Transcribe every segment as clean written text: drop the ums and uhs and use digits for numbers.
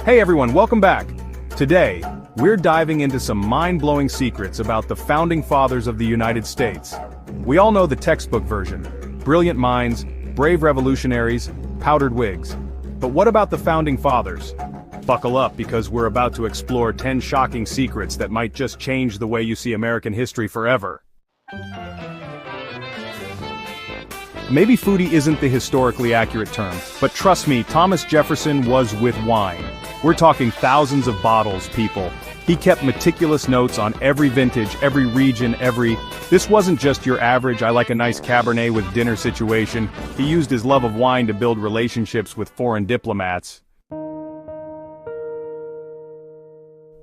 Hey everyone, welcome back. Today, we're diving into some mind-blowing secrets about the founding fathers of the United States. We all know the textbook version: brilliant minds, brave revolutionaries, powdered wigs. But what about the founding fathers? Buckle up, because we're about to explore 10 shocking secrets that might just change the way you see American history forever. Maybe foodie isn't the historically accurate term, but trust me, Thomas Jefferson was with wine. We're talking thousands of bottles, people. He kept meticulous notes on every vintage, every region, This wasn't just your average "I like a nice Cabernet with dinner" situation. He used his love of wine to build relationships with foreign diplomats.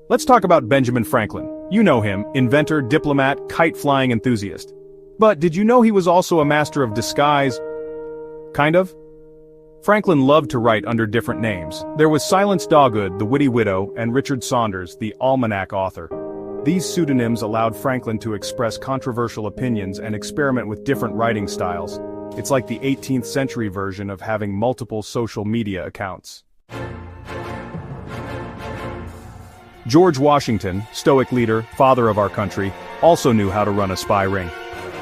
Let's talk about Benjamin Franklin. You know him, inventor, diplomat, kite-flying enthusiast. But did you know he was also a master of disguise? Kind of? Franklin loved to write under different names. There was Silence Dogood, the witty widow, and Richard Saunders, the almanac author. These pseudonyms allowed Franklin to express controversial opinions and experiment with different writing styles. It's like the 18th century version of having multiple social media accounts. George Washington, stoic leader, father of our country, also knew how to run a spy ring.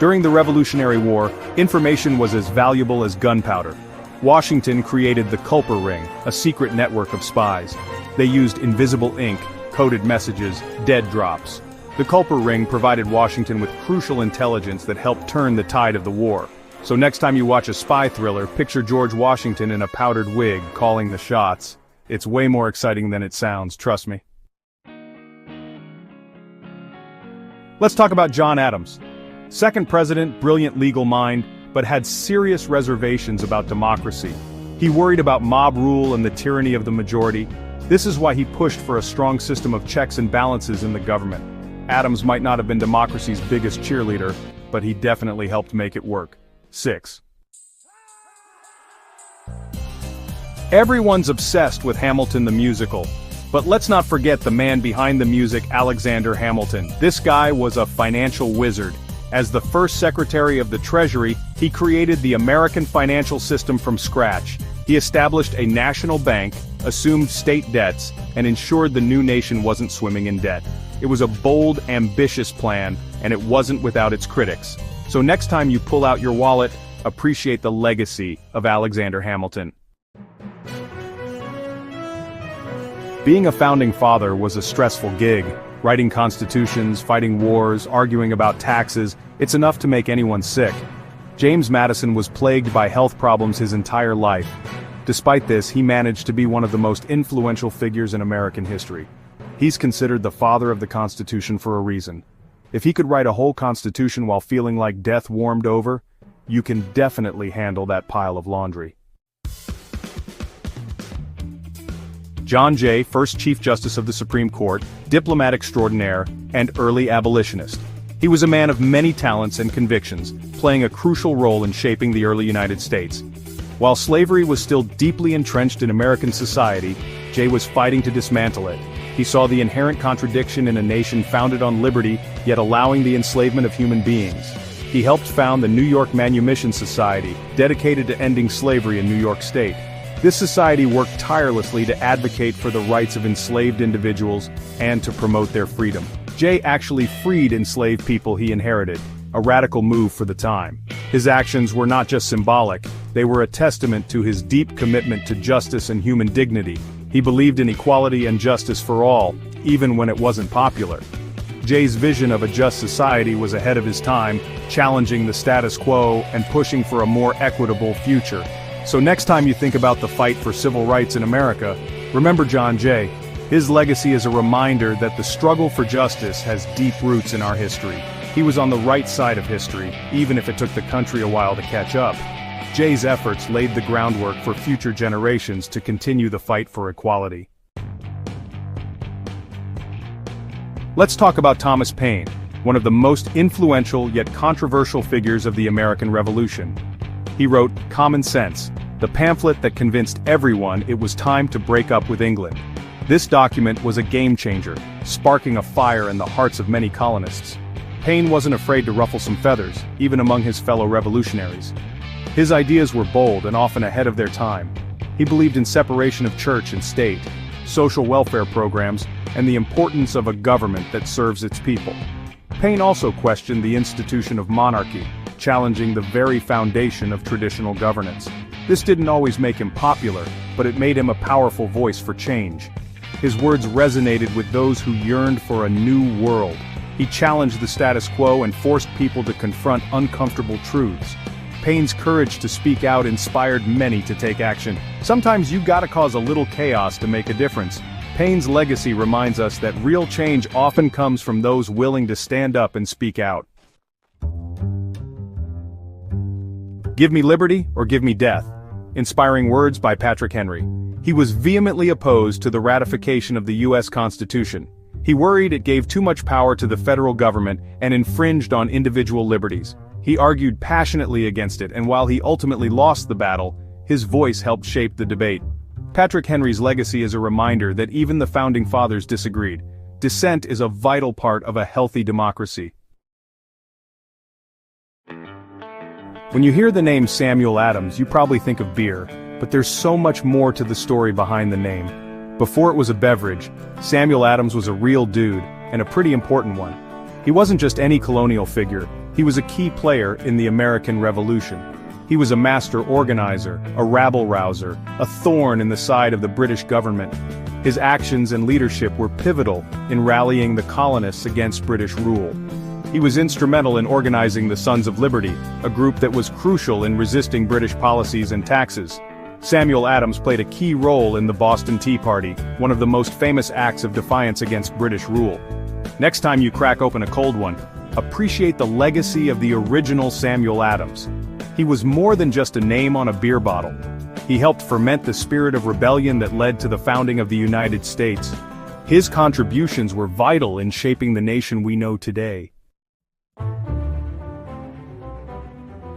During the Revolutionary War, information was as valuable as gunpowder. Washington created the Culper Ring, a secret network of spies. They used invisible ink, coded messages, dead drops. The Culper Ring provided Washington with crucial intelligence that helped turn the tide of the war. So next time you watch a spy thriller, picture George Washington in a powdered wig calling the shots. It's way more exciting than it sounds, trust me. Let's talk about John Adams. Second president, brilliant legal mind, but had serious reservations about democracy. He worried about mob rule and the tyranny of the majority. This is why he pushed for a strong system of checks and balances in the government. Adams might not have been democracy's biggest cheerleader, but he definitely helped make it work. 6. Everyone's obsessed with Hamilton the musical. But let's not forget the man behind the music, Alexander Hamilton. This guy was a financial wizard. As the first Secretary of the Treasury, he created the American financial system from scratch. He established a national bank, assumed state debts, and ensured the new nation wasn't swimming in debt. It was a bold, ambitious plan, and it wasn't without its critics. So next time you pull out your wallet, appreciate the legacy of Alexander Hamilton. Being a founding father was a stressful gig. Writing constitutions, fighting wars, arguing about taxes, it's enough to make anyone sick. James Madison was plagued by health problems his entire life. Despite this, he managed to be one of the most influential figures in American history. He's considered the father of the Constitution for a reason. If he could write a whole constitution while feeling like death warmed over, you can definitely handle that pile of laundry. John Jay, first Chief Justice of the Supreme Court, diplomat extraordinaire, and early abolitionist. He was a man of many talents and convictions, playing a crucial role in shaping the early United States. While slavery was still deeply entrenched in American society, Jay was fighting to dismantle it. He saw the inherent contradiction in a nation founded on liberty, yet allowing the enslavement of human beings. He helped found the New York Manumission Society, dedicated to ending slavery in New York State. This society worked tirelessly to advocate for the rights of enslaved individuals and to promote their freedom. Jay actually freed enslaved people he inherited, a radical move for the time. His actions were not just symbolic, they were a testament to his deep commitment to justice and human dignity. He believed in equality and justice for all, even when it wasn't popular. Jay's vision of a just society was ahead of his time, challenging the status quo and pushing for a more equitable future. So next time you think about the fight for civil rights in America, remember John Jay. His legacy is a reminder that the struggle for justice has deep roots in our history. He was on the right side of history, even if it took the country a while to catch up. Jay's efforts laid the groundwork for future generations to continue the fight for equality. Let's talk about Thomas Paine, one of the most influential yet controversial figures of the American Revolution. He wrote Common Sense, the pamphlet that convinced everyone it was time to break up with England. This document was a game-changer, sparking a fire in the hearts of many colonists. Paine wasn't afraid to ruffle some feathers, even among his fellow revolutionaries. His ideas were bold and often ahead of their time. He believed in separation of church and state. social welfare programs, and the importance of a government that serves its people. Paine also questioned the institution of monarchy, challenging the very foundation of traditional governance. This didn't always make him popular, but it made him a powerful voice for change. His words resonated with those who yearned for a new world. He challenged the status quo and forced people to confront uncomfortable truths. Paine's courage to speak out inspired many to take action. Sometimes you gotta cause a little chaos to make a difference. Paine's legacy reminds us that real change often comes from those willing to stand up and speak out. Give me liberty or give me death. Inspiring words by Patrick Henry. He was vehemently opposed to the ratification of the U.S. Constitution. He worried it gave too much power to the federal government and infringed on individual liberties. He argued passionately against it, and while he ultimately lost the battle, his voice helped shape the debate. Patrick Henry's legacy is a reminder that even the Founding Fathers disagreed. Dissent is a vital part of a healthy democracy. When you hear the name Samuel Adams, you probably think of beer, but there's so much more to the story behind the name. Before it was a beverage, Samuel Adams was a real dude, and a pretty important one. He wasn't just any colonial figure, he was a key player in the American Revolution. He was a master organizer, a rabble-rouser, a thorn in the side of the British government. His actions and leadership were pivotal in rallying the colonists against British rule. He was instrumental in organizing the Sons of Liberty, a group that was crucial in resisting British policies and taxes. Samuel Adams played a key role in the Boston Tea Party, one of the most famous acts of defiance against British rule. Next time you crack open a cold one, appreciate the legacy of the original Samuel Adams. He was more than just a name on a beer bottle. He helped ferment the spirit of rebellion that led to the founding of the United States. His contributions were vital in shaping the nation we know today.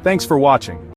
Thanks for watching.